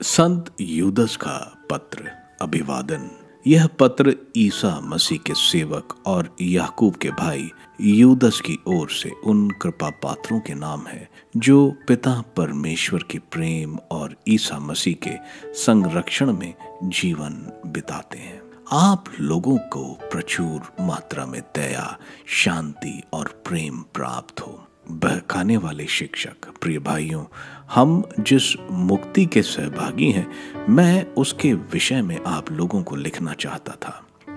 संत यूदस का पत्र। अभिवादन। यह पत्र ईसा मसीह के सेवक और याकूब के भाई यूदस की ओर से उन कृपा पात्रों के नाम है जो पिता परमेश्वर के प्रेम और ईसा मसीह के संरक्षण में जीवन बिताते हैं। आप लोगों को प्रचुर मात्रा में दया, शांति और प्रेम प्राप्त हो। बहकाने वाले शिक्षक, प्रिय भाइयों, हम जिस मुक्ति के सहभागी हैं, मैं उसके विषय में आप लोगों को लिखना चाहता था,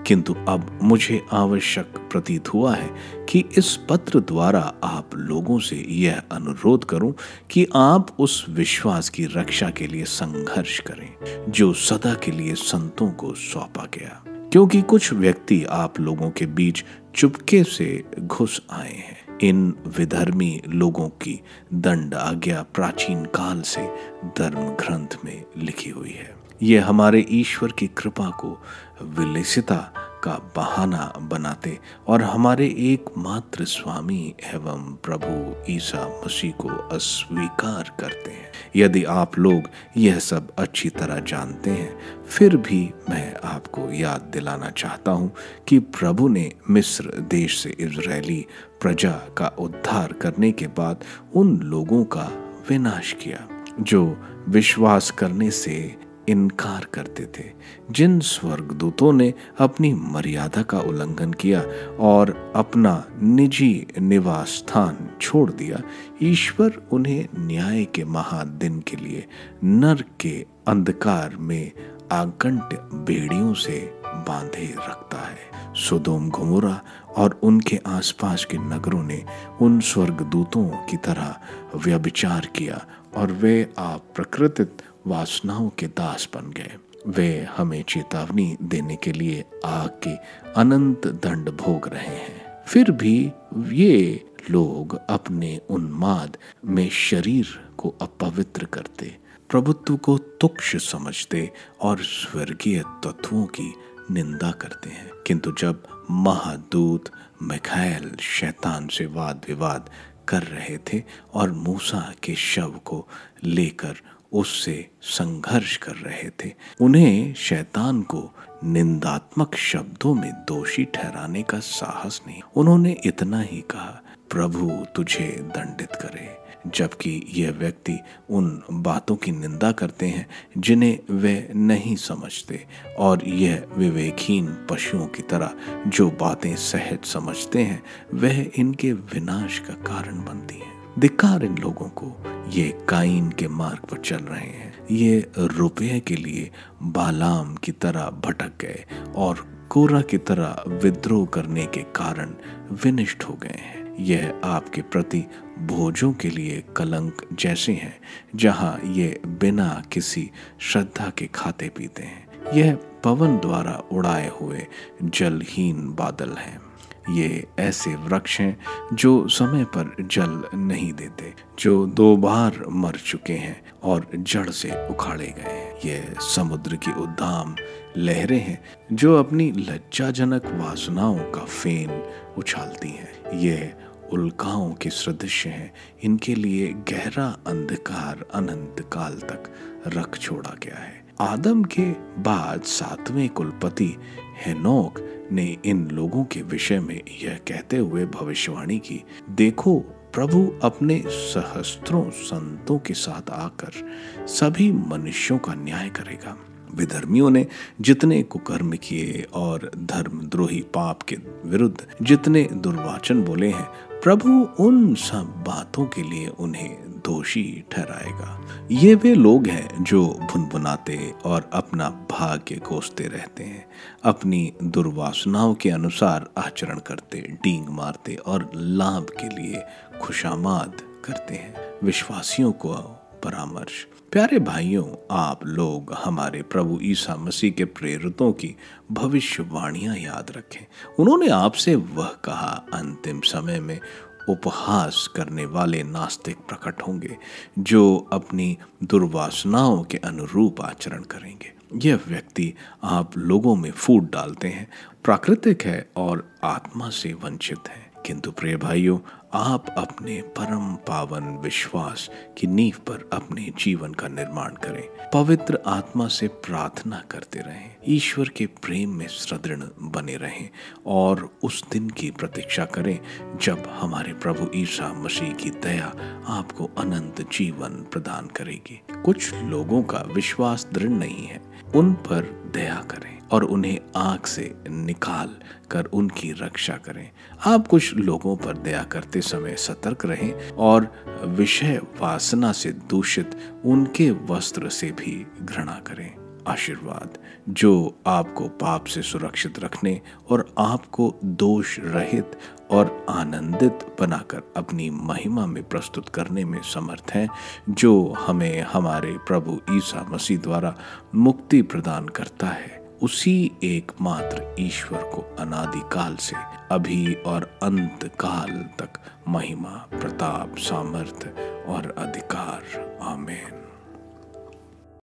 किंतु अब मुझे आवश्यक प्रतीत हुआ है कि इस पत्र द्वारा आप लोगों से यह अनुरोध करूं कि आप उस विश्वास की रक्षा के लिए संघर्ष करें जो सदा के लिए संतों को सौंपा गया, क्योंकि कुछ व्यक्ति आप लोगों के बीच चुपके से घुस आए हैं। इन विधर्मी लोगों की दंड आज्ञा प्राचीन काल से धर्म ग्रंथ में लिखी हुई है। ये हमारे ईश्वर की कृपा को विलासिता का बहाना बनाते और हमारे एकमात्र स्वामी एवं प्रभु ईसा मसीह को अस्वीकार करते हैं। यदि आप लोग यह सब अच्छी तरह जानते हैं, फिर भी मैं आपको याद दिलाना चाहता हूं कि प्रभु ने मिस्र देश से इजरायली प्रजा का उद्धार करने के बाद उन लोगों का विनाश किया जो विश्वास करने से इनकार करते थे, जिन स्वर्गदूतों ने अपनी मर्यादा का उल्लंघन किया और अपना निजी निवास स्थान छोड़ दिया। ईश्वर उन्हें न्याय के महादिन के लिए नरक के अंधकार में आकंठ बेड़ियों से बांधे रखता है। सोदोम गोमोरा और उनके आसपास के नगरों ने उन स्वर्गदूतों की तरह व्यभिचार किया और वे अप्राकृतिक वासनाओं के दास बन गए। वे हमें चेतावनी देने के लिए आग के अनंत दंड भोग रहे हैं। फिर भी ये लोग अपने उन्माद में शरीर को अपवित्र करते, प्रभुत्व को तुच्छ समझते और स्वर्गीय तत्वों की निंदा करते हैं। किंतु जब महादूत मिखाएल शैतान से वाद विवाद कर रहे थे और मूसा के शव को लेकर उससे संघर्ष कर रहे थे, उन्हें शैतान को निंदात्मक शब्दों में दोषी ठहराने का साहस नहीं। उन्होंने इतना ही कहा, प्रभु तुझे दंडित करे, जबकि यह व्यक्ति उन बातों की निंदा करते हैं जिन्हें वे नहीं समझते, और यह विवेकहीन पशुओं की तरह जो बातें सहज समझते हैं, वह इनके विनाश का कारण बनती हैं। धिक्कार इन लोगों को, ये काइन के मार्ग पर चल रहे हैं। ये रुपये के लिए बालाम की तरह भटक गए और कोरा की तरह विद्रोह करने के कारण विनष्ट हो गए हैं। यह आपके प्रति भोजों के लिए कलंक जैसे हैं, जहां ये बिना किसी श्रद्धा के खाते पीते हैं। यह पवन द्वारा उड़ाए हुए जलहीन बादल हैं। ये ऐसे वृक्ष हैं जो समय पर जल नहीं देते, जो 2 बार मर चुके हैं और जड़ से उखाड़े गए हैं। ये समुद्र की उद्दाम लहरें हैं जो अपनी लज्जाजनक वासनाओं का फेन उछालती हैं। ये उल्काओं के सदृश हैं। इनके लिए गहरा अंधकार अनंत काल तक रख छोड़ा गया है। आदम के बाद 7वें कुलपति हेनोक ने इन लोगों के विषय में यह कहते हुए भविष्यवाणी की, देखो प्रभु अपने सहस्त्रों संतों के साथ आकर सभी मनुष्यों का न्याय करेगा। विधर्मियों ने जितने कुकर्म किए और धर्मद्रोही पाप के विरुद्ध जितने दुर्वाचन बोले हैं, प्रभु उन सब बातों के लिए उन्हें दोषी ठहराएगा। ये वे लोग हैं जो भुनभुनाते और अपना भाग्य कोसते रहते हैं, अपनी दुर्वासनाओं के अनुसार आचरण करते, डींग मारते और लाभ के लिए खुशामद करते हैं। विश्वासियों को परामर्श। प्यारे भाइयों, आप लोग हमारे प्रभु ईसा मसीह के प्रेरितों की भविष्यवाणियां याद रखें। उन्होंने आपसे वह कहा, अंतिम समय में उपहास करने वाले नास्तिक प्रकट होंगे जो अपनी दुर्वासनाओं के अनुरूप आचरण करेंगे। यह व्यक्ति आप लोगों में फूट डालते हैं, प्राकृतिक है और आत्मा से वंचित है। किंतु प्रिय भाइयों, आप अपने परम पावन विश्वास की नींव पर अपने जीवन का निर्माण करें। पवित्र आत्मा से प्रार्थना करते रहें, ईश्वर के प्रेम में सुदृढ़ बने रहें और उस दिन की प्रतीक्षा करें जब हमारे प्रभु ईसा मसीह की दया आपको अनंत जीवन प्रदान करेगी। कुछ लोगों का विश्वास दृढ़ नहीं है, उन पर दया करें और उन्हें आग से निकाल कर उनकी रक्षा करें। आप कुछ लोगों पर दया करते समय सतर्क रहें और विषय वासना से दूषित उनके वस्त्र से भी घृणा करें। आशीर्वाद जो आपको पाप से सुरक्षित रखने और आपको दोष रहित और आनंदित बनाकर अपनी महिमा में प्रस्तुत करने में समर्थ है, जो हमें हमारे प्रभु ईसा मसीह द्वारा मुक्ति प्रदान करता है, उसी एकमात्र ईश्वर को अनादिकाल से अभी और अंत काल तक महिमा, प्रताप, सामर्थ्य और अधिकार। आमीन।